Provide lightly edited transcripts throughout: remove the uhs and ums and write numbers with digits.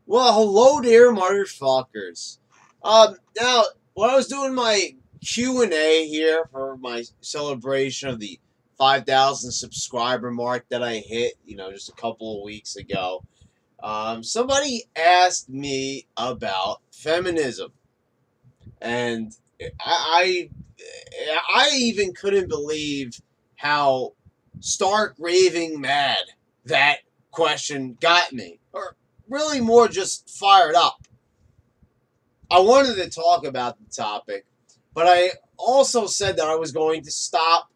Well, hello there, motherfuckers. Now, when I was doing my Q&A here for my celebration of the 5,000 subscriber mark that I hit, just a couple of weeks ago, somebody asked me about feminism, and I, I even couldn't believe how stark raving mad that question got me, or really more just fired up. I wanted to talk about the topic, but I also said that I was going to stop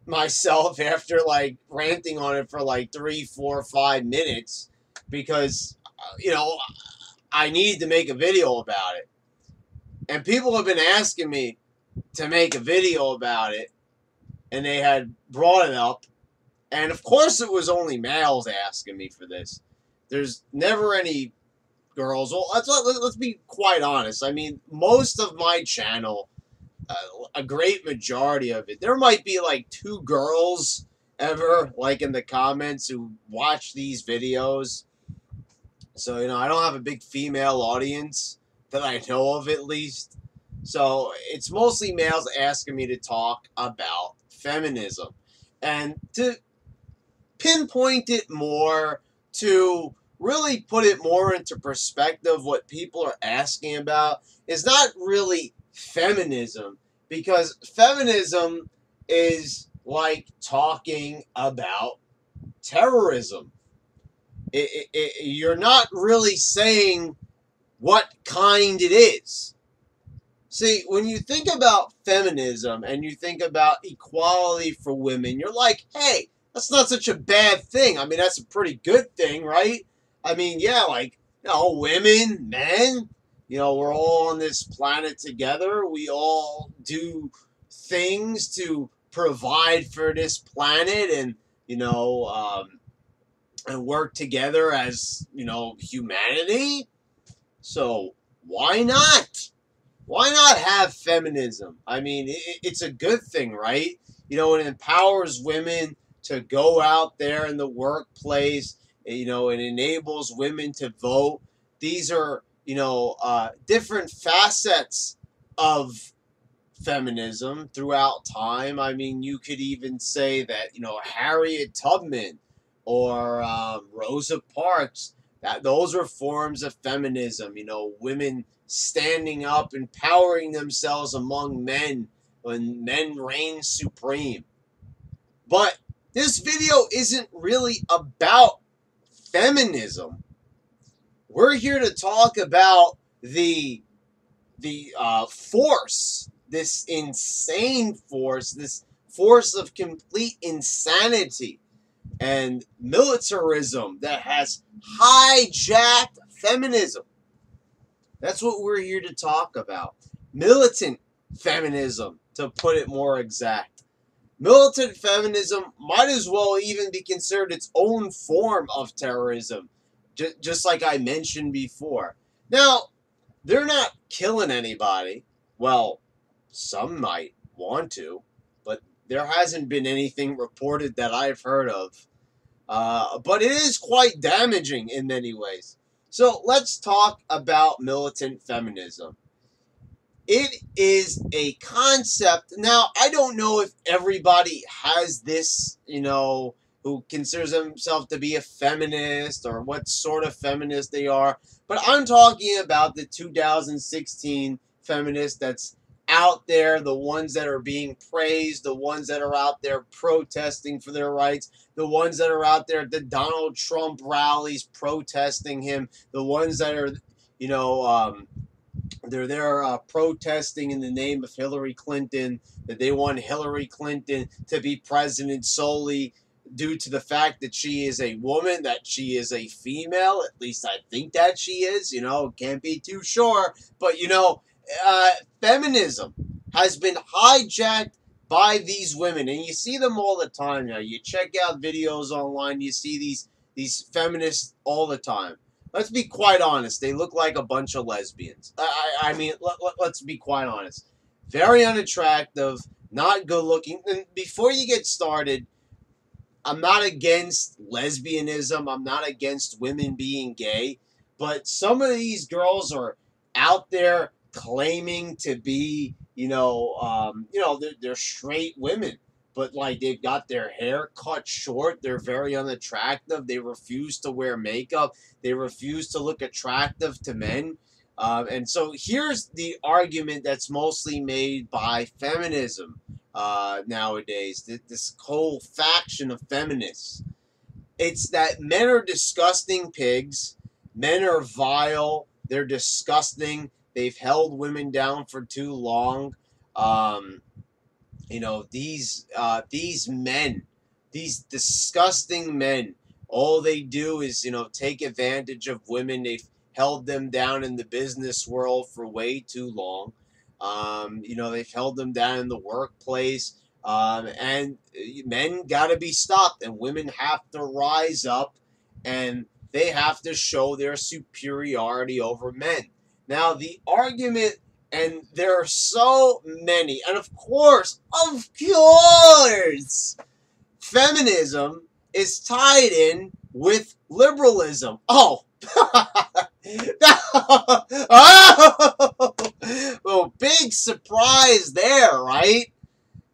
myself after like ranting on it for like 3, 4, 5 minutes because, I needed to make a video about it. And people have been asking me to make a video about it, and they had brought it up. And of course, it was only males asking me for this. There's never any girls. Well, let's be quite honest. I mean, most of my channel, a great majority of it, there might be like 2 girls ever, like in the comments, who watch these videos. So, I don't have a big female audience that I know of, at least. So, it's mostly males asking me to talk about feminism. And to pinpoint it more, to really put it more into perspective, what people are asking about is not really feminism, because feminism is like talking about terrorism. You're not really saying what kind it is. See, when you think about feminism and you think about equality for women, you're like, hey, that's not such a bad thing. I mean, that's a pretty good thing, right? I mean, yeah, like, women, men, we're all on this planet together. We all do things to provide for this planet and, and work together as, humanity. So why not? Why not have feminism? I mean, it's a good thing, right? It empowers women to go out there in the workplace. It enables women to vote. These are, different facets of feminism throughout time. I mean, you could even say that, Harriet Tubman or Rosa Parks, that those are forms of feminism. Women standing up, empowering themselves among men when men reign supreme. But this video isn't really about feminism. We're here to talk about the force, this insane force, this force of complete insanity and militarism that has hijacked feminism. That's what we're here to talk about. Militant feminism, to put it more exact. Militant feminism might as well even be considered its own form of terrorism, just like I mentioned before. Now, they're not killing anybody. Well, some might want to, but there hasn't been anything reported that I've heard of. But it is quite damaging in many ways. So let's talk about militant feminism. It is a concept. Now, I don't know if everybody has this, who considers themselves to be a feminist, or what sort of feminist they are. But I'm talking about the 2016 feminist that's out there, the ones that are being praised, the ones that are out there protesting for their rights, the ones that are out there at the Donald Trump rallies protesting him, the ones that are, they're there protesting in the name of Hillary Clinton, that they want Hillary Clinton to be president solely due to the fact that she is a woman, that she is a female. At least I think that she is. Can't be too sure. But, feminism has been hijacked by these women. And you see them all the time now. You check out videos online, you see these feminists all the time. Let's be quite honest. They look like a bunch of lesbians. I mean, let's be quite honest. Very unattractive, not good looking. And before you get started, I'm not against lesbianism. I'm not against women being gay. But some of these girls are out there claiming to be, they're straight women, but like they've got their hair cut short. They're very unattractive. They refuse to wear makeup. They refuse to look attractive to men. And so here's the argument that's mostly made by feminism nowadays. This whole faction of feminists, it's that men are disgusting pigs. Men are vile. They're disgusting. They've held women down for too long. Um, these men, these disgusting men, all they do is take advantage of women. They've held them down in the business world for way too long. They've held them down in the workplace. And men got to be stopped, and women have to rise up, and they have to show their superiority over men. Now, the argument, and there are so many, and of course, feminism is tied in with liberalism. Oh, well, big surprise there, right?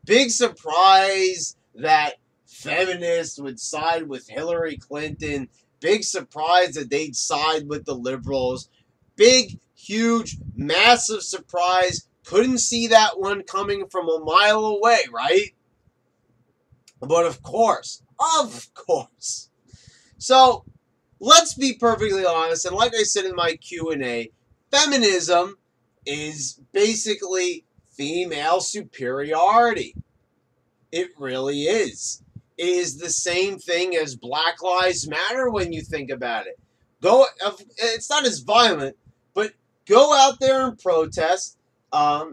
Big surprise that feminists would side with Hillary Clinton. Big surprise that they'd side with the liberals. Big, huge, massive surprise. Couldn't see that one coming from a mile away, right? But of course. So let's be perfectly honest, and like I said in my Q&A, feminism is basically female superiority. It really is. It is the same thing as Black Lives Matter when you think about it. It's not as violent, but go out there and protest.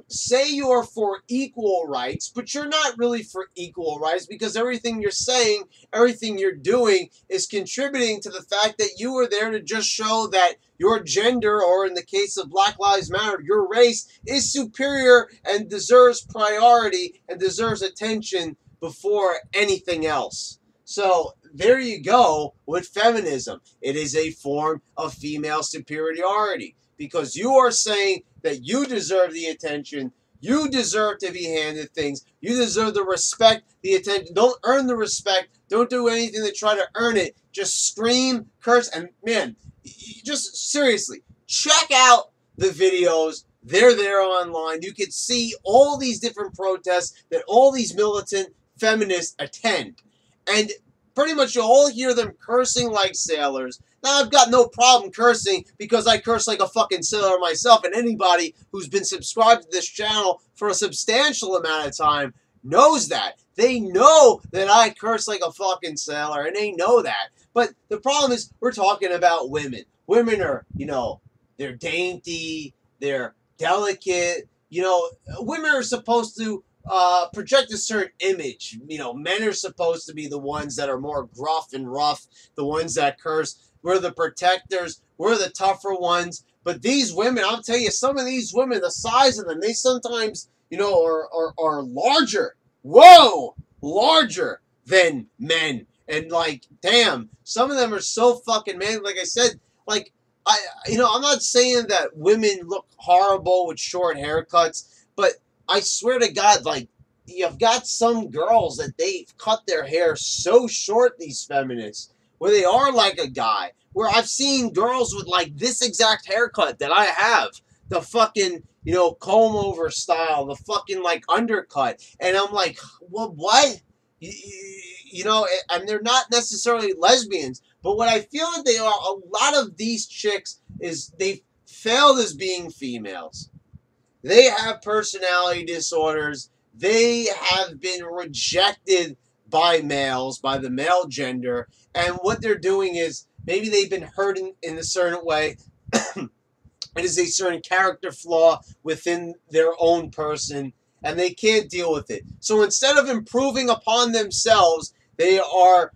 Say you're for equal rights, but you're not really for equal rights, because everything you're saying, everything you're doing is contributing to the fact that you are there to just show that your gender, or in the case of Black Lives Matter, your race, is superior and deserves priority and deserves attention before anything else. So there you go with feminism. It is a form of female superiority, because you are saying that you deserve the attention, you deserve to be handed things, you deserve the respect, the attention. Don't earn the respect. Don't do anything to try to earn it. Just scream, curse, and man, just seriously, check out the videos. They're there online. You can see all these different protests that all these militant feminists attend. And pretty much you'll all hear them cursing like sailors. Now, I've got no problem cursing, because I curse like a fucking sailor myself, and anybody who's been subscribed to this channel for a substantial amount of time knows that. They know that I curse like a fucking sailor, and they know that. But the problem is, we're talking about women. Women are, they're dainty, they're delicate. Women are supposed to project a certain image. Men are supposed to be the ones that are more gruff and rough, the ones that curse. We're the protectors. We're the tougher ones. But these women, I'll tell you, some of these women, the size of them, they sometimes, are larger. Whoa! Larger than men. And like, damn, some of them are so fucking manly. Like I said, like, I'm not saying that women look horrible with short haircuts, but I swear to God, like, you've got some girls that they've cut their hair so short, these feminists, where they are like a guy. Where I've seen girls with like this exact haircut that I have, the fucking, comb over style, the fucking like undercut. And I'm like, well, what? And they're not necessarily lesbians, but what I feel that they are, a lot of these chicks, is they failed as being females. They have personality disorders. They have been rejected by males, by the male gender. And what they're doing is, maybe they've been hurt in a certain way. It is a certain character flaw within their own person, and they can't deal with it. So instead of improving upon themselves, they are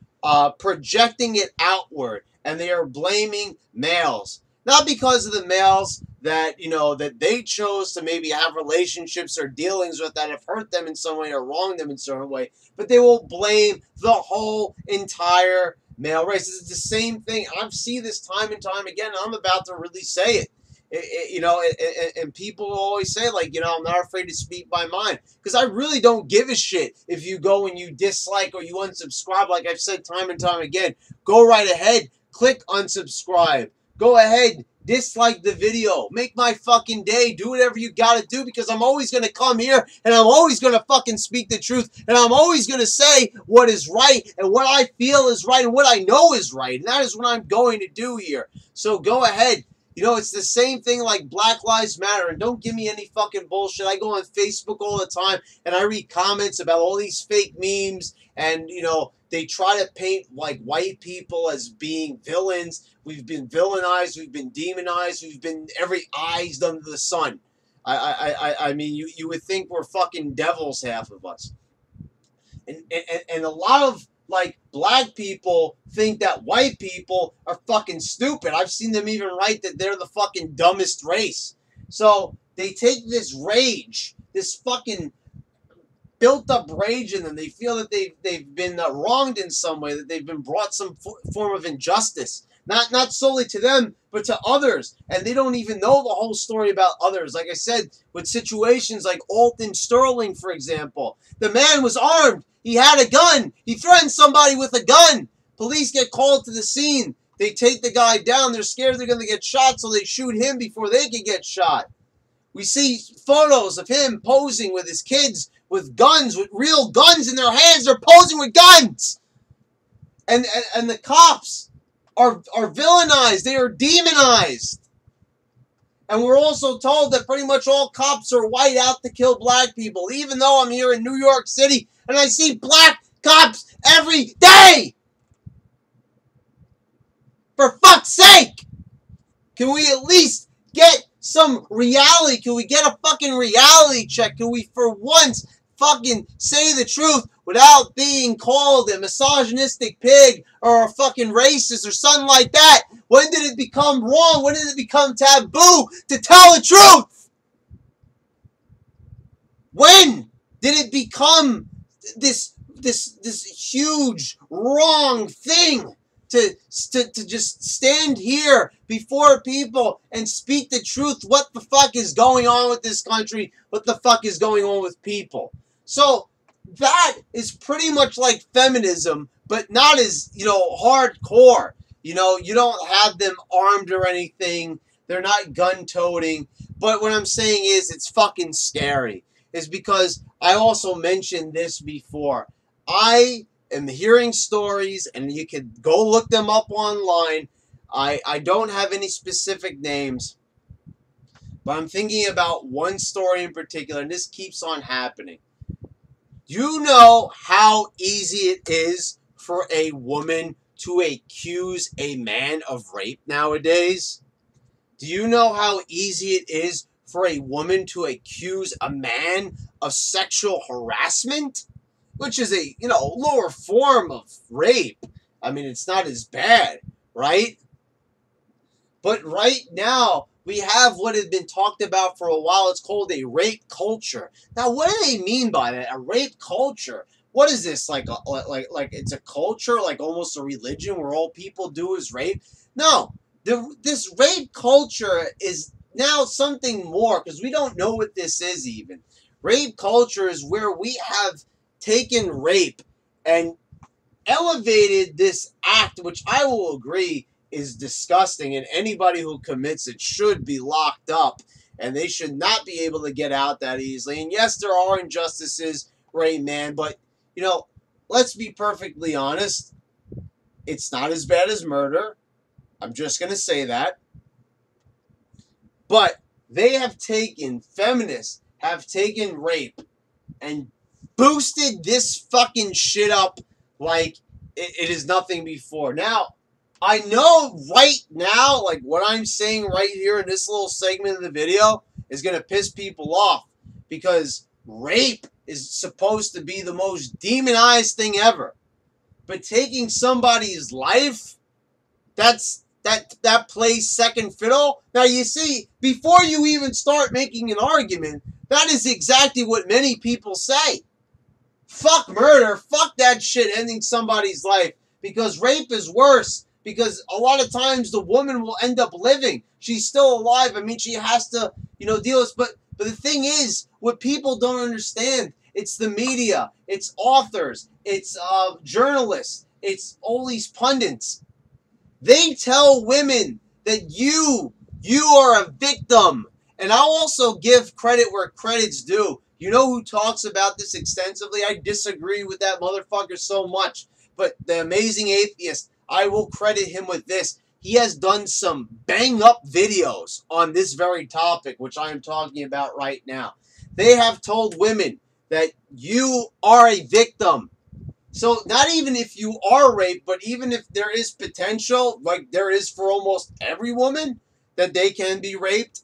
projecting it outward, and they are blaming males. Not because of the males that, that they chose to maybe have relationships or dealings with that have hurt them in some way or wronged them in some way, but they will blame the whole entire male race. This is the same thing. I've seen this time and time again. And I'm about to really say it. And people always say, like, I'm not afraid to speak my mind. Because I really don't give a shit if you go and you dislike or you unsubscribe. Like I've said time and time again, go right ahead. Click unsubscribe. Go ahead. Dislike the video. Make my fucking day. Do whatever you gotta do, because I'm always gonna come here and I'm always gonna fucking speak the truth, and I'm always gonna say what is right and what I feel is right and what I know is right. And that is what I'm going to do here. So go ahead. It's the same thing like Black Lives Matter, and don't give me any fucking bullshit. I go on Facebook all the time and I read comments about all these fake memes, and they try to paint like white people as being villains. We've been villainized, we've been demonized, we've been every eyes under the sun. I mean, you would think we're fucking devils, half of us. And a lot of like black people think that white people are fucking stupid. I've seen them even write that they're the fucking dumbest race. So they take this rage, this fucking built up rage in them. They feel that they've been wronged in some way, that they've been brought some form of injustice. Not solely to them, but to others. And they don't even know the whole story about others. Like I said, with situations like Alton Sterling, for example. The man was armed. He had a gun. He threatened somebody with a gun. Police get called to the scene. They take the guy down. They're scared they're going to get shot, so they shoot him before they can get shot. We see photos of him posing with his kids with guns, with real guns in their hands. They're posing with guns. And the cops are villainized. They are demonized. And we're also told that pretty much all cops are white, out to kill black people. Even though I'm here in New York City and I see black cops every day. For fuck's sake! Can we at least get some reality? Can we get a fucking reality check? Can we for once fucking say the truth without being called a misogynistic pig or a fucking racist or something like that? When did it become wrong? When did it become taboo to tell the truth? When did it become this huge wrong thing to just stand here before people and speak the truth? What the fuck is going on with this country? What the fuck is going on with people? So that is pretty much like feminism, but not as, hardcore. You don't have them armed or anything. They're not gun-toting. But what I'm saying is it's fucking scary. Is because I also mentioned this before. I am hearing stories, and you can go look them up online. I don't have any specific names, but I'm thinking about one story in particular, and this keeps on happening. You know how easy it is for a woman to accuse a man of rape nowadays? Do you know how easy it is for a woman to accuse a man of sexual harassment? Which is a, lower form of rape. I mean, it's not as bad, right? But right now, we have what has been talked about for a while. It's called a rape culture. Now, what do they mean by that? A rape culture? What is this, like it's a culture, like almost a religion where all people do is rape? No, this rape culture is now something more, because we don't know what this is even. Rape culture is where we have taken rape and elevated this act, which I will agree is disgusting, and anybody who commits it should be locked up, and they should not be able to get out that easily. And yes, there are injustices, right, man, but let's be perfectly honest. It's not as bad as murder. I'm just going to say that. But feminists have taken rape and boosted this fucking shit up like it is nothing before. Now, I know right now, like what I'm saying right here in this little segment of the video is going to piss people off, because rape is supposed to be the most demonized thing ever. But taking somebody's life, that plays second fiddle. Now, you see, before you even start making an argument, that is exactly what many people say. Fuck murder. Fuck that shit, ending somebody's life. because rape is worse. Because a lot of times the woman will end up living. She's still alive. I mean, she has to, deal with. But the thing is, what people don't understand, it's the media, it's authors, it's journalists, it's all these pundits. They tell women that you are a victim. And I'll also give credit where credit's due. You know who talks about this extensively? I disagree with that motherfucker so much. But the Amazing Atheist, I will credit him with this. He has done some bang-up videos on this very topic, which I am talking about right now. They have told women that you are a victim. So not even if you are raped, but even if there is potential, like there is for almost every woman, that they can be raped,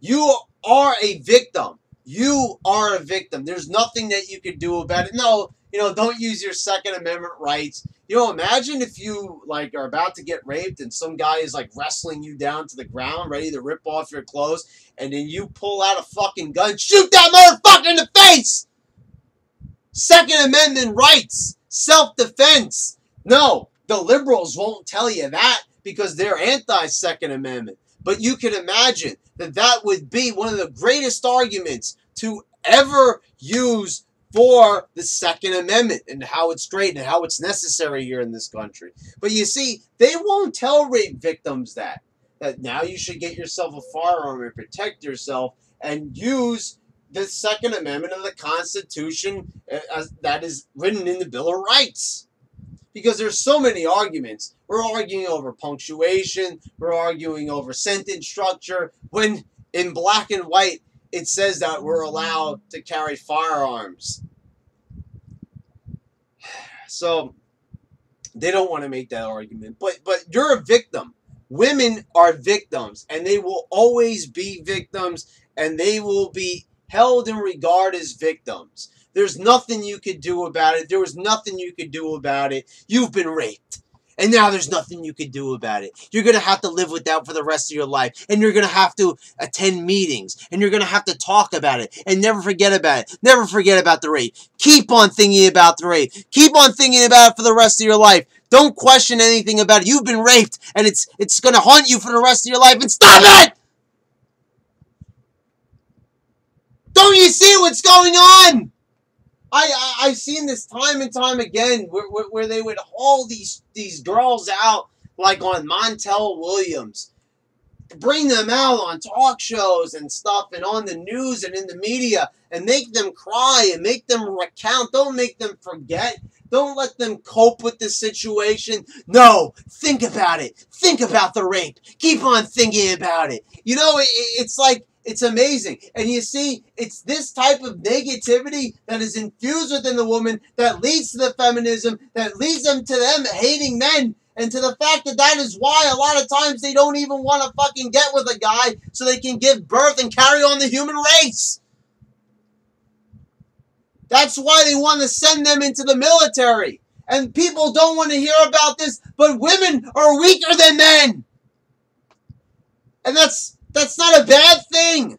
you are a victim. You are a victim. There's nothing that you could do about it. No, don't use your Second Amendment rights. Imagine if you are about to get raped and some guy is wrestling you down to the ground, ready to rip off your clothes, and then you pull out a fucking gun, shoot that motherfucker in the face. Second Amendment rights, self-defense. No, the liberals won't tell you that because they're anti-Second Amendment. But you can imagine that would be one of the greatest arguments to ever use for the Second Amendment and how it's great and how it's necessary here in this country. But you see, they won't tell rape victims that now you should get yourself a firearm and protect yourself and use the Second Amendment of the Constitution that is written in the Bill of Rights. Because there's so many arguments. We're arguing over punctuation. We're arguing over sentence structure. When in black and white, it says that we're allowed to carry firearms. So they don't want to make that argument. But you're a victim. Women are victims. And they will always be victims. And they will be held in regard as victims. There's nothing you could do about it. There was nothing you could do about it. You've been raped. And now there's nothing you could do about it. You're going to have to live with that for the rest of your life. And you're going to have to attend meetings. And you're going to have to talk about it. And never forget about it. Never forget about the rape. Keep on thinking about the rape. Keep on thinking about it for the rest of your life. Don't question anything about it. You've been raped. And it's going to haunt you for the rest of your life. And stop it! Don't you see what's going on? I've seen this time and time again where they would haul these girls out like on Montel Williams. Bring them out on talk shows and stuff and on the news and in the media and make them cry and make them recount. Don't make them forget. Don't let them cope with the situation. No, think about it. Think about the rape. Keep on thinking about it. It's like, it's amazing. And you see, it's this type of negativity that is infused within the woman that leads to the feminism, that leads them to them hating men, and to the fact that is why a lot of times they don't even want to fucking get with a guy so they can give birth and carry on the human race. That's why they want to send them into the military. And people don't want to hear about this, but women are weaker than men. And that's not a bad thing,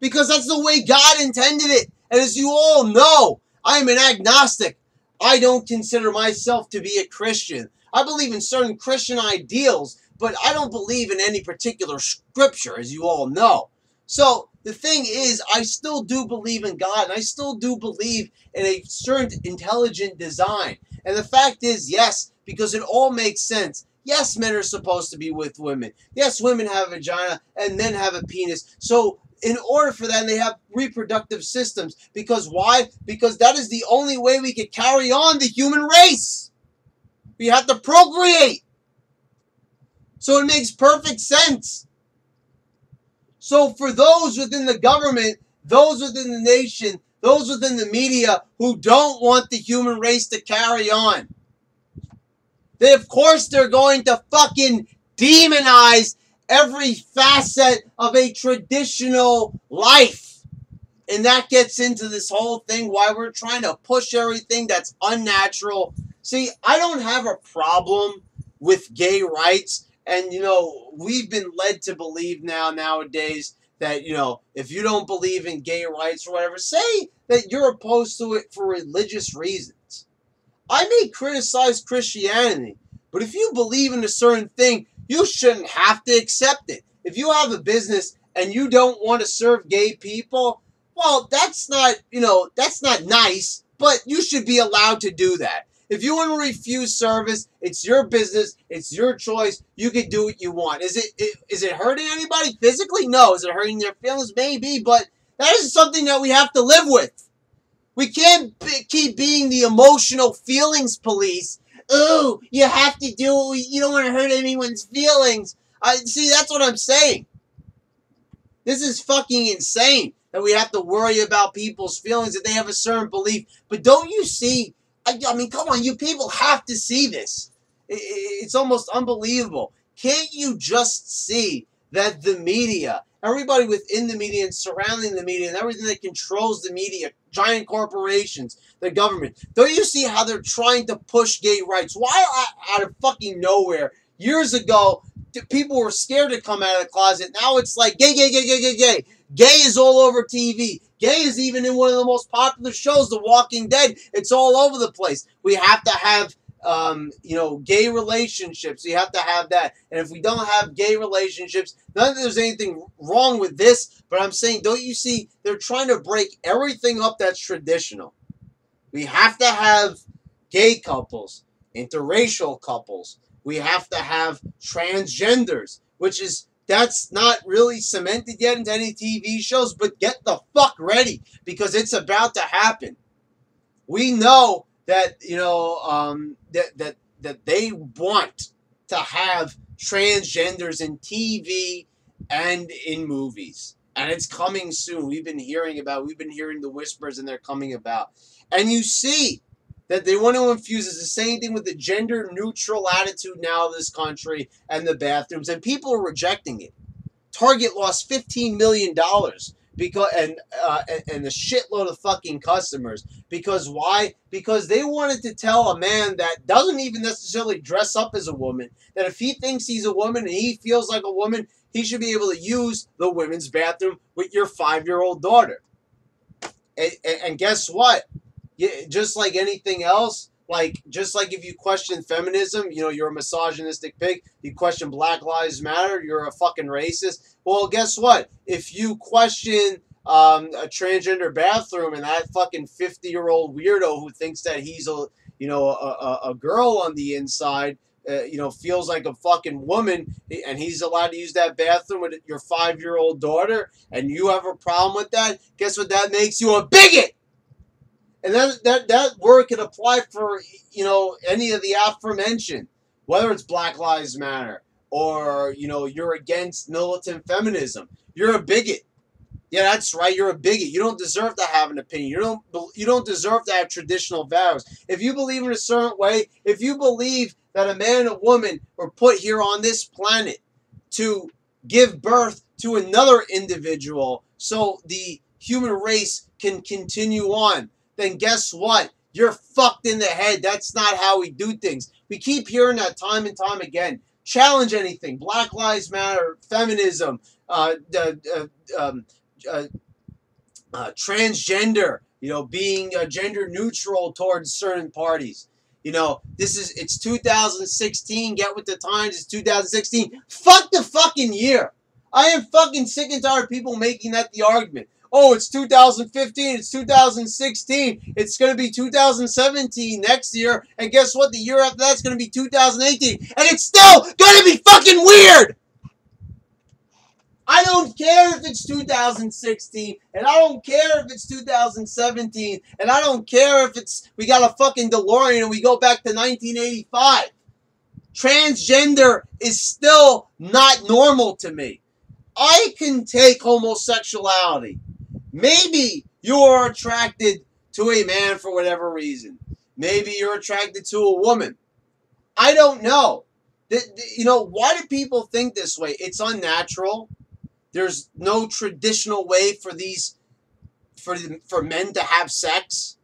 because that's the way God intended it. And as you all know, I am an agnostic. I don't consider myself to be a Christian. I believe in certain Christian ideals, but I don't believe in any particular scripture, as you all know. So the thing is, I still do believe in God, and I still do believe in a certain intelligent design. And the fact is, yes, because it all makes sense. Yes, men are supposed to be with women. Yes, women have a vagina and men have a penis. So in order for that, they have reproductive systems. Because why? Because that is the only way we can carry on the human race. We have to procreate. So it makes perfect sense. So for those within the government, those within the nation, those within the media who don't want the human race to carry on, of course they're going to fucking demonize every facet of a traditional life. And that gets into this whole thing why we're trying to push everything that's unnatural. See, I don't have a problem with gay rights. And, we've been led to believe nowadays that, if you don't believe in gay rights or whatever, say that you're opposed to it for religious reasons. I may criticize Christianity, but if you believe in a certain thing, you shouldn't have to accept it. If you have a business and you don't want to serve gay people, well, that's not, that's not nice, but you should be allowed to do that. If you want to refuse service, it's your business, it's your choice. You can do what you want. Is it hurting anybody physically? No. Is it hurting their feelings? Maybe, but that is something that we have to live with. We can't keep being the emotional feelings police. Oh, you have to do it. You don't want to hurt anyone's feelings. See, that's what I'm saying. This is fucking insane that we have to worry about people's feelings if they have a certain belief. But don't you see? I mean, come on, you people have to see this. It's almost unbelievable. Can't you just see that the media, everybody within the media and surrounding the media and everything that controls the media, giant corporations, the government, don't you see how they're trying to push gay rights? Why out of fucking nowhere? Years ago, people were scared to come out of the closet. Now it's like gay, gay, gay, gay, gay, gay. Gay is all over TV. Gay is even in one of the most popular shows, The Walking Dead. It's all over the place. We have to have, gay relationships. We have to have that. And if we don't have gay relationships, not that there's anything wrong with this, but I'm saying, don't you see, they're trying to break everything up that's traditional. We have to have gay couples, interracial couples. We have to have transgenders, that's not really cemented yet into any TV shows, but get the fuck ready because it's about to happen. We know that, that they want to have transgenders in TV and in movies. And it's coming soon. We've been hearing the whispers and they're coming about. And you see that they want to infuse. It's the same thing with the gender neutral attitude now of this country and the bathrooms, and people are rejecting it. Target lost $15 million because and a shitload of fucking customers. Because why? Because they wanted to tell a man that doesn't even necessarily dress up as a woman that if he thinks he's a woman and he feels like a woman, he should be able to use the women's bathroom with your 5-year-old daughter. And guess what? Just like anything else, just like if you question feminism, you're a misogynistic pig. You question Black Lives Matter, you're a fucking racist. Well, guess what? If you question a transgender bathroom and that fucking 50-year-old weirdo who thinks that he's a girl on the inside, feels like a fucking woman, and he's allowed to use that bathroom with your 5-year-old daughter, and you have a problem with that, guess what? That makes you a bigot! And that word can apply for, any of the aforementioned, whether it's Black Lives Matter or, you're against militant feminism. You're a bigot. Yeah, that's right. You're a bigot. You don't deserve to have an opinion. You don't deserve to have traditional values. If you believe in a certain way, if you believe that a man and a woman were put here on this planet to give birth to another individual so the human race can continue on, then guess what? You're fucked in the head. That's not how we do things. We keep hearing that time and time again. Challenge anything. Black Lives Matter, feminism, transgender, being gender neutral towards certain parties. It's 2016. Get with the times. It's 2016. Fuck the fucking year. I am fucking sick and tired of people making that the argument. Oh, it's 2015, it's 2016, it's going to be 2017 next year, and guess what? The year after that's going to be 2018, and it's still going to be fucking weird! I don't care if it's 2016, and I don't care if it's 2017, and I don't care if we got a fucking DeLorean and we go back to 1985. Transgender is still not normal to me. I can take homosexuality. Maybe you're attracted to a man for whatever reason. Maybe you're attracted to a woman. I don't know. Why do people think this way? It's unnatural. There's no traditional way for men to have sex.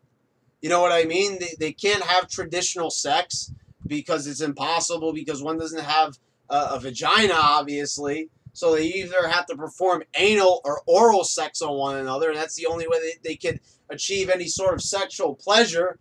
You know what I mean? They can't have traditional sex because it's impossible because one doesn't have a vagina, obviously. So they either have to perform anal or oral sex on one another, and that's the only way they can achieve any sort of sexual pleasure.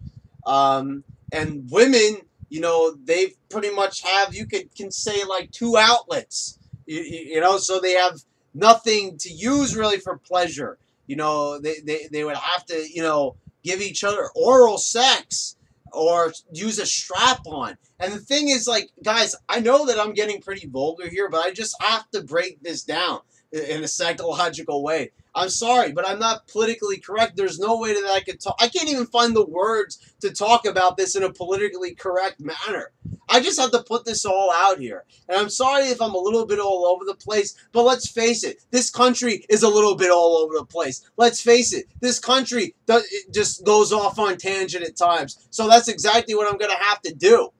And women, they pretty much have, you can say, like, two outlets, so they have nothing to use really for pleasure. They would have to, give each other oral sex or use a strap on. And the thing is, like, guys, I know that I'm getting pretty vulgar here, but I just have to break this down in a psychological way. I'm sorry, but I'm not politically correct. There's no way that I could talk. I can't even find the words to talk about this in a politically correct manner. I just have to put this all out here. And I'm sorry if I'm a little bit all over the place, but let's face it, this country is a little bit all over the place. Let's face it, this country it just goes off on tangent at times. So that's exactly what I'm going to have to do.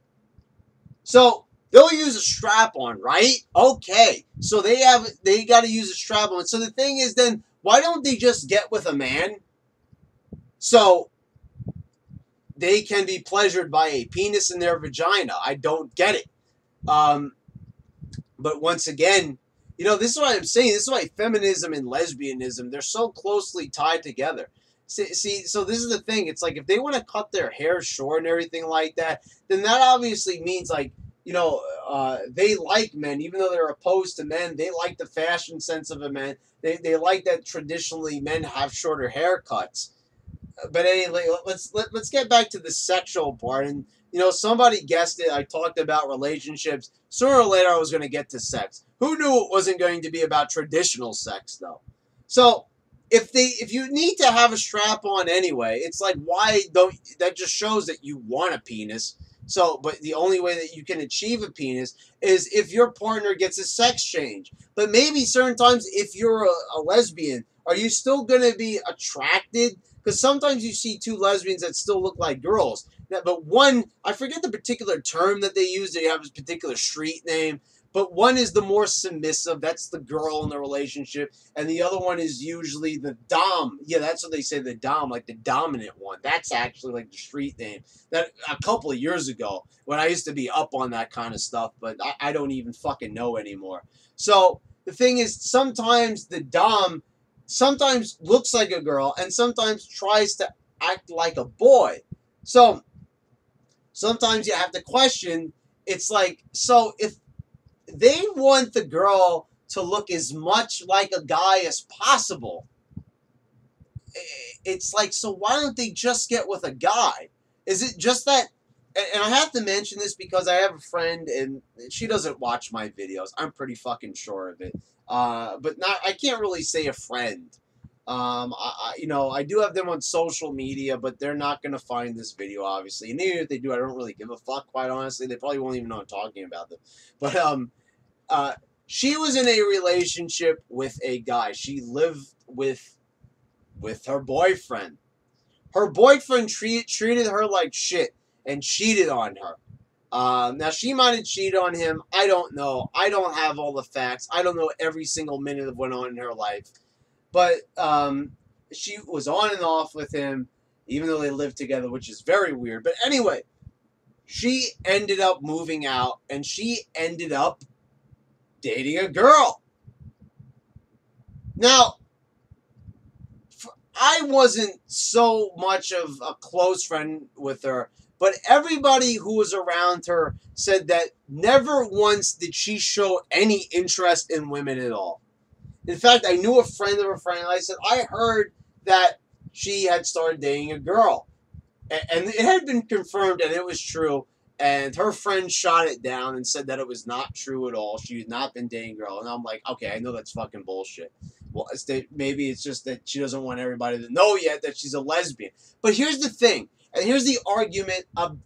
So they'll use a strap on, right? Okay. So they got to use a strap on. So the thing is, then why don't they just get with a man so they can be pleasured by a penis in their vagina? I don't get it. But once again, this is what I'm saying. This is why feminism and lesbianism, they're so closely tied together. See, so this is the thing. It's like, if they want to cut their hair short and everything like that, then that obviously means, like, they like men, even though they're opposed to men. They like the fashion sense of a man. They like that traditionally men have shorter haircuts. But anyway, let's get back to the sexual part. And somebody guessed it. I talked about relationships. Sooner or later, I was going to get to sex. Who knew it wasn't going to be about traditional sex, though? So if you need to have a strap on anyway, it's like, why don't that just shows that you want a penis? So, but the only way that you can achieve a penis is if your partner gets a sex change. But maybe certain times, if you're a lesbian, are you still going to be attracted? Because sometimes you see two lesbians that still look like girls. But one, I forget the particular term that they use. They have this particular street name. But one is the more submissive. That's the girl in the relationship. And the other one is usually the dom. Yeah, that's what they say, the dom, like the dominant one. That's actually like the street name. That a couple of years ago, when I used to be up on that kind of stuff, but I don't even fucking know anymore. So the thing is, sometimes the dom sometimes looks like a girl and sometimes tries to act like a boy. So sometimes you have to question. It's like, so if they want the girl to look as much like a guy as possible, it's like, so why don't they just get with a guy? Is it just that? And I have to mention this because I have a friend and she doesn't watch my videos. I'm pretty fucking sure of it. But I can't really say a friend. I do have them on social media, but they're not going to find this video, obviously. And even if they do, I don't really give a fuck, quite honestly. They probably won't even know I'm talking about them. But she was in a relationship with a guy. She lived with her boyfriend. Her boyfriend treated her like shit and cheated on her. Now, she might have cheated on him. I don't know. I don't have all the facts. I don't know every single minute of what went on in her life. But she was on and off with him, even though they lived together, which is very weird. But anyway, she ended up moving out, and she ended up dating a girl. Now, I wasn't so much of a close friend with her, but everybody who was around her said that never once did she show any interest in women at all. In fact, I knew a friend of a friend, and I said, I heard that she had started dating a girl. And it had been confirmed, and it was true. And her friend shot it down and said that it was not true at all. She had not been dating a girl. And I'm like, okay, I know that's fucking bullshit. Well, maybe it's just that she doesn't want everybody to know yet that she's a lesbian. But here's the thing, and here's the argument of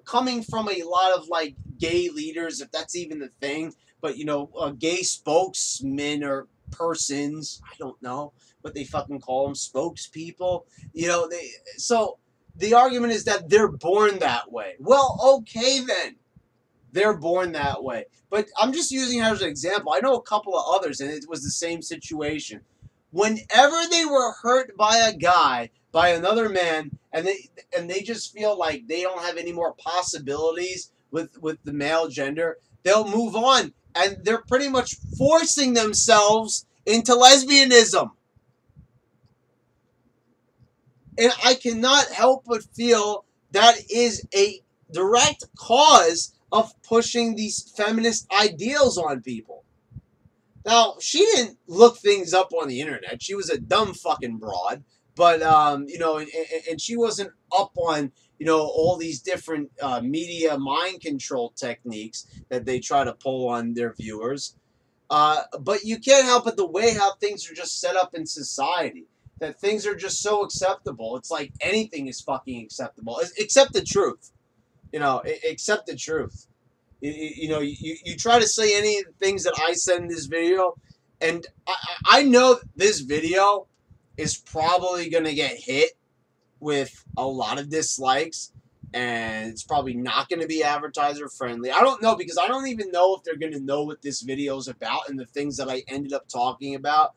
coming from a lot of, like, gay leaders, if that's even the thing. But, gay spokesmen or persons, I don't know what they fucking call them, spokespeople. So the argument is that they're born that way. Well, okay then. They're born that way. But I'm just using her as an example. I know a couple of others, and it was the same situation. Whenever they were hurt by a guy, by another man, and they just feel like they don't have any more possibilities with the male gender, they'll move on. And they're pretty much forcing themselves into lesbianism. And I cannot help but feel that is a direct cause of pushing these feminist ideals on people. Now, she didn't look things up on the internet. She was a dumb fucking broad. But, and she wasn't up on, all these different media mind control techniques that they try to pull on their viewers. But you can't help it the way how things are just set up in society. That things are just so acceptable. It's like anything is fucking acceptable, except the truth. Except the truth. You try to say any of the things that I said in this video, and I know this video is probably going to get hit with a lot of dislikes, and it's probably not going to be advertiser friendly. I don't know, because I don't even know if they're going to know what this video is about and the things that I ended up talking about.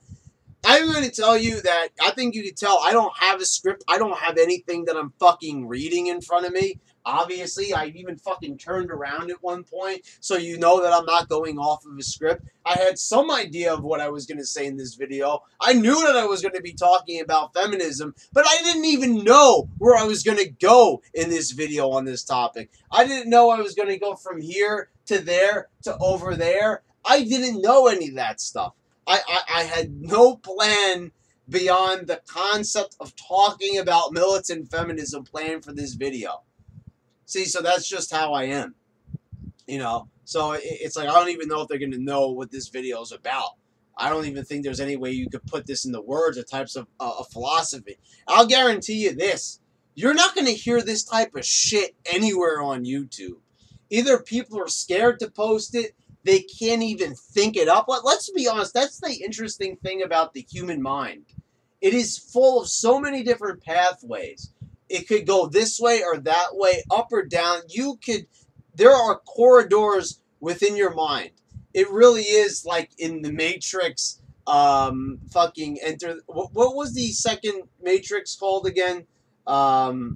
I'm going to tell you that I think you can tell I don't have a script. I don't have anything that I'm fucking reading in front of me. Obviously, I even fucking turned around at one point, so you know that I'm not going off of a script. I had some idea of what I was going to say in this video. I knew that I was going to be talking about feminism, but I didn't even know where I was going to go in this video on this topic. I didn't know I was going to go from here to there to over there. I didn't know any of that stuff. I had no plan beyond the concept of talking about militant feminism planned for this video. See, so that's just how I am. So it's like I don't even know if they're going to know what this video is about. I don't even think there's any way you could put this into words or types of philosophy. I'll guarantee you this. You're not going to hear this type of shit anywhere on YouTube. Either people are scared to post it, they can't even think it up. Let's be honest, that's the interesting thing about the human mind. It is full of so many different pathways. It could go this way or that way, up or down. There are corridors within your mind. It really is like in the Matrix, fucking enter. What was the second Matrix called again? I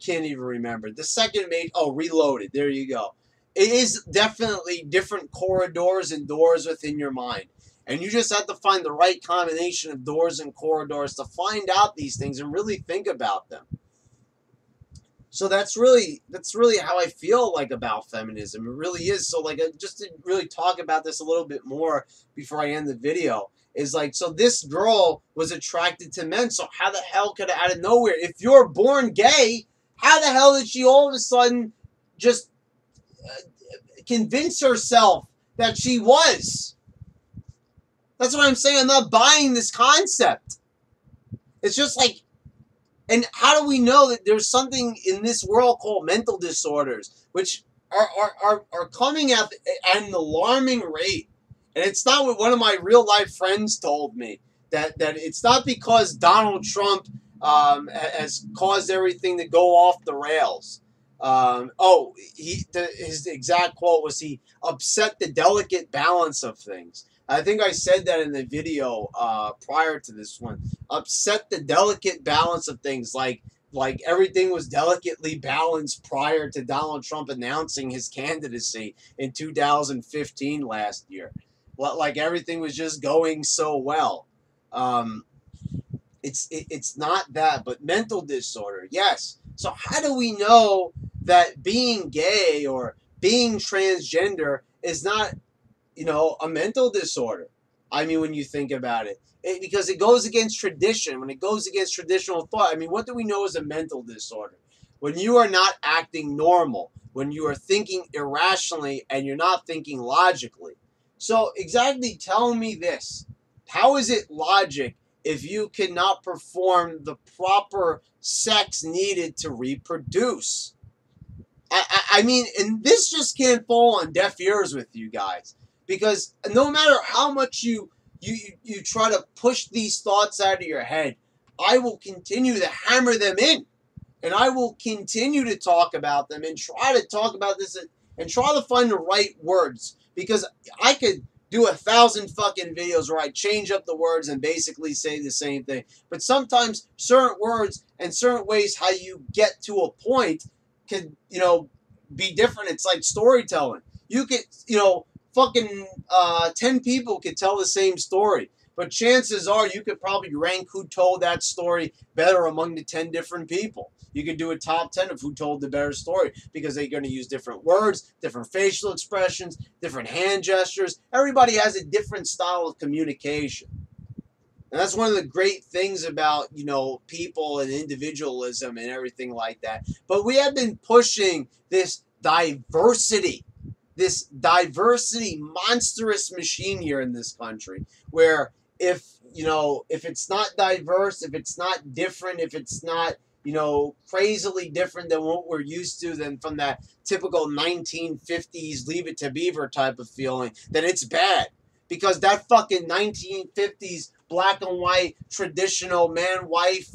can't even remember. The second Reloaded. There you go. It is definitely different corridors and doors within your mind. And you just have to find the right combination of doors and corridors to find out these things and really think about them. So that's really how I feel like about feminism. It really is. So like, just to really talk about this a little bit more before I end the video, is like, so this girl was attracted to men. So how the hell could it out of nowhere? If you're born gay, how the hell did she all of a sudden just convince herself that she was? That's what I'm saying. I'm not buying this concept. It's just like, and how do we know that there's something in this world called mental disorders, which are coming at an alarming rate? And it's not what one of my real life friends told me, that it's not because Donald Trump has caused everything to go off the rails. His exact quote was, he upset the delicate balance of things. I think I said that in the video prior to this one. Upset the delicate balance of things, like everything was delicately balanced prior to Donald Trump announcing his candidacy in 2015 last year. Like everything was just going so well. It's not that, but mental disorder, yes. So how do we know that being gay or being transgender is not, a mental disorder? I mean, when you think about it, because it goes against tradition. When it goes against traditional thought, I mean, what do we know is a mental disorder? When you are not acting normal, when you are thinking irrationally and you're not thinking logically. So exactly, tell me this. How is it logic if you cannot perform the proper sex needed to reproduce? I mean, and this just can't fall on deaf ears with you guys. Because no matter how much you try to push these thoughts out of your head, I will continue to hammer them in. And I will continue to talk about them and try to talk about this and try to find the right words. Because I could do 1,000 fucking videos where I change up the words and basically say the same thing. But sometimes certain words and certain ways how you get to a point could, be different. It's like storytelling. You could, fucking 10 people could tell the same story. But chances are you could probably rank who told that story better among the 10 different people. You could do a top 10 of who told the better story because they're going to use different words, different facial expressions, different hand gestures. Everybody has a different style of communication. And that's one of the great things about, people and individualism and everything like that. But we have been pushing this diversity monstrous machine here in this country, where if it's not diverse, if it's not different, if it's not crazily different than what we're used to, than from that typical 1950s Leave It to Beaver type of feeling, then it's bad. Because that fucking 1950s black and white traditional man wife,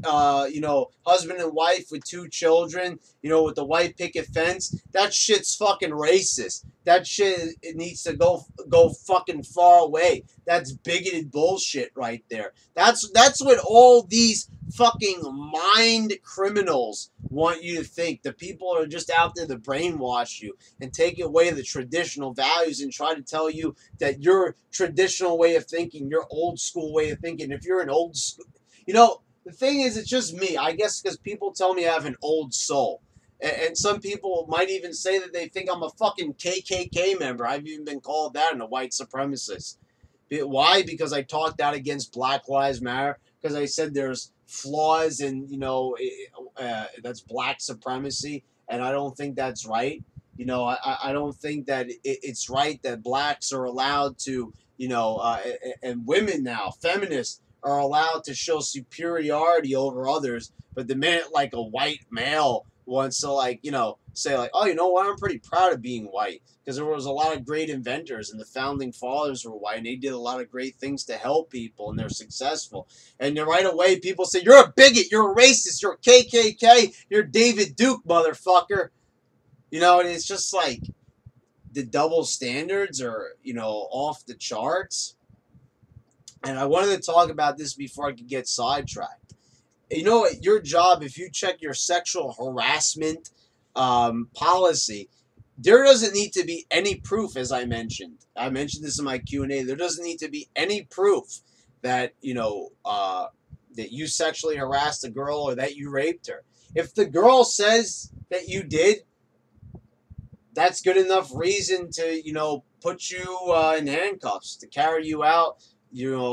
husband and wife with 2 children, with the white picket fence, that shit's fucking racist. That shit, it needs to go fucking far away. That's bigoted bullshit right there. That's what all these fucking mind criminals want you to think. The people are just out there to brainwash you and take away the traditional values and try to tell you that your traditional way of thinking, your old school way of thinking, if you're an old school, the thing is, it's just me, I guess, because people tell me I have an old soul. And some people might even say that they think I'm a fucking KKK member. I've even been called that, and a white supremacist. Why? Because I talked out against Black Lives Matter. Because I said there's flaws in, that's black supremacy. And I don't think that's right. I don't think that it's right that blacks are allowed to, and women now, feminists, are allowed to show superiority over others. But the minute, like, a white male wants to, say, like, oh, you know what, I'm pretty proud of being white, because there was a lot of great inventors, and the founding fathers were white, and they did a lot of great things to help people, and they're successful. And then right away, people say, you're a bigot, you're a racist, you're a KKK, you're David Duke, motherfucker. And it's just like, the double standards are, off the charts. And I wanted to talk about this before I could get sidetracked. Your job, if you check your sexual harassment policy, there doesn't need to be any proof, as I mentioned. I mentioned this in my Q&A. There doesn't need to be any proof that, that you sexually harassed a girl or that you raped her. If the girl says that you did, that's good enough reason to, put you in handcuffs, to carry you out,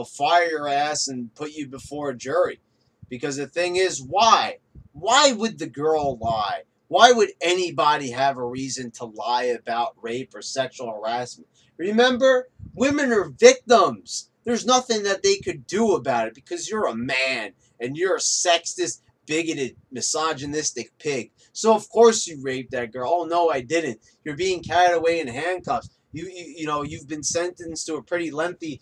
fire your ass and put you before a jury. Because the thing is, why? Why would the girl lie? Why would anybody have a reason to lie about rape or sexual harassment? Remember, women are victims. There's nothing that they could do about it because you're a man and you're a sexist, bigoted, misogynistic pig. So of course you raped that girl. Oh no, I didn't. You're being carried away in handcuffs. You've been sentenced to a pretty lengthy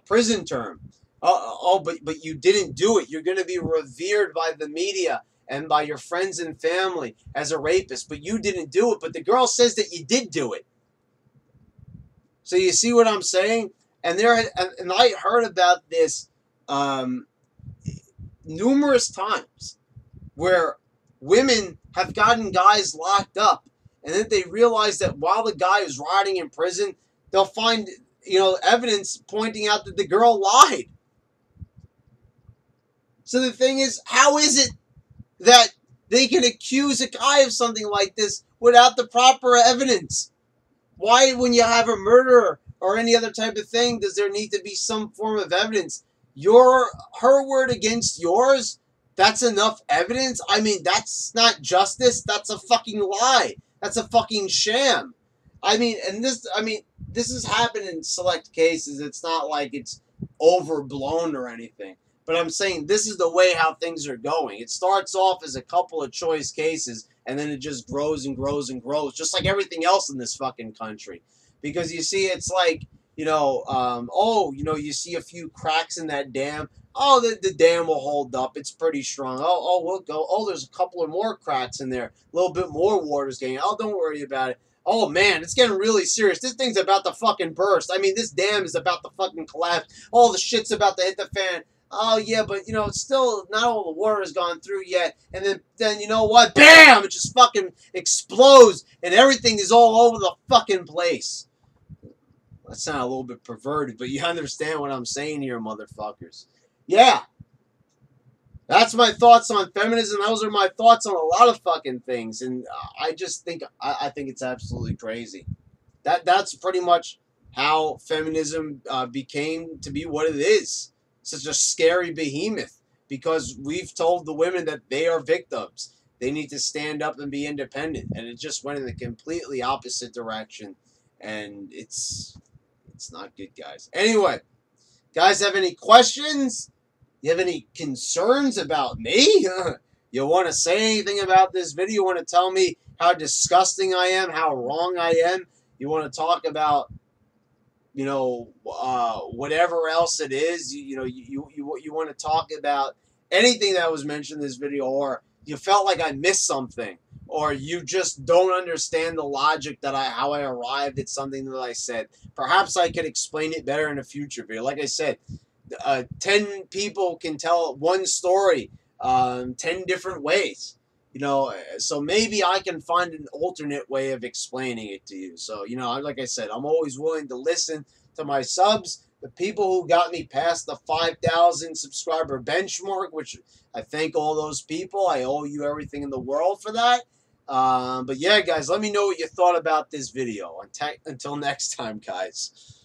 prison term. But you didn't do it. You're going to be revered by the media and by your friends and family as a rapist, but you didn't do it. But the girl says that you did do it. So you see what I'm saying? And I heard about this numerous times, where women have gotten guys locked up, and then they realize that while the guy is rotting in prison, they'll find evidence pointing out that the girl lied. So the thing is, how is it that they can accuse a guy of something like this without the proper evidence? Why, when you have a murder or any other type of thing, does there need to be some form of evidence? Her word against yours, that's enough evidence? I mean, that's not justice. That's a fucking lie. That's a fucking sham. This has happened in select cases. It's not like it's overblown or anything. But I'm saying this is the way how things are going. It starts off as a couple of choice cases, and then it just grows and grows and grows, just like everything else in this fucking country. Because you see, it's like, you see a few cracks in that dam. Oh, the dam will hold up. It's pretty strong. We'll go. Oh, there's a couple of more cracks in there. A little bit more water's getting. Oh, don't worry about it. Oh, man, it's getting really serious. This thing's about to fucking burst. I mean, this dam is about to fucking collapse. All the shit's about to hit the fan. Oh, yeah, but, it's still not all the water has gone through yet. And then you know what? Bam! It just fucking explodes, and everything is all over the fucking place. That sounded a little bit perverted, but you understand what I'm saying here, motherfuckers. Yeah, that's my thoughts on feminism. Those are my thoughts on a lot of fucking things, and I just think I think it's absolutely crazy. That's pretty much how feminism became to be what it is. Such a scary behemoth because we've told the women that they are victims. They need to stand up and be independent, and it just went in the completely opposite direction, and it's not good, guys. Anyway, guys, have any questions? You have any concerns about me? You want to say anything about this video? You want to tell me how disgusting I am, how wrong I am? You want to talk about, whatever else it is? You want to talk about anything that was mentioned in this video, or you felt like I missed something, or you just don't understand the logic that how I arrived at something that I said. Perhaps I could explain it better in a future video. Like I said, 10 people can tell one story 10 different ways, so maybe I can find an alternate way of explaining it to you. So, like I said, I'm always willing to listen to my subs, the people who got me past the 5,000 subscriber benchmark, which I thank all those people. I owe you everything in the world for that. But yeah, guys, let me know what you thought about this video. Until next time, guys.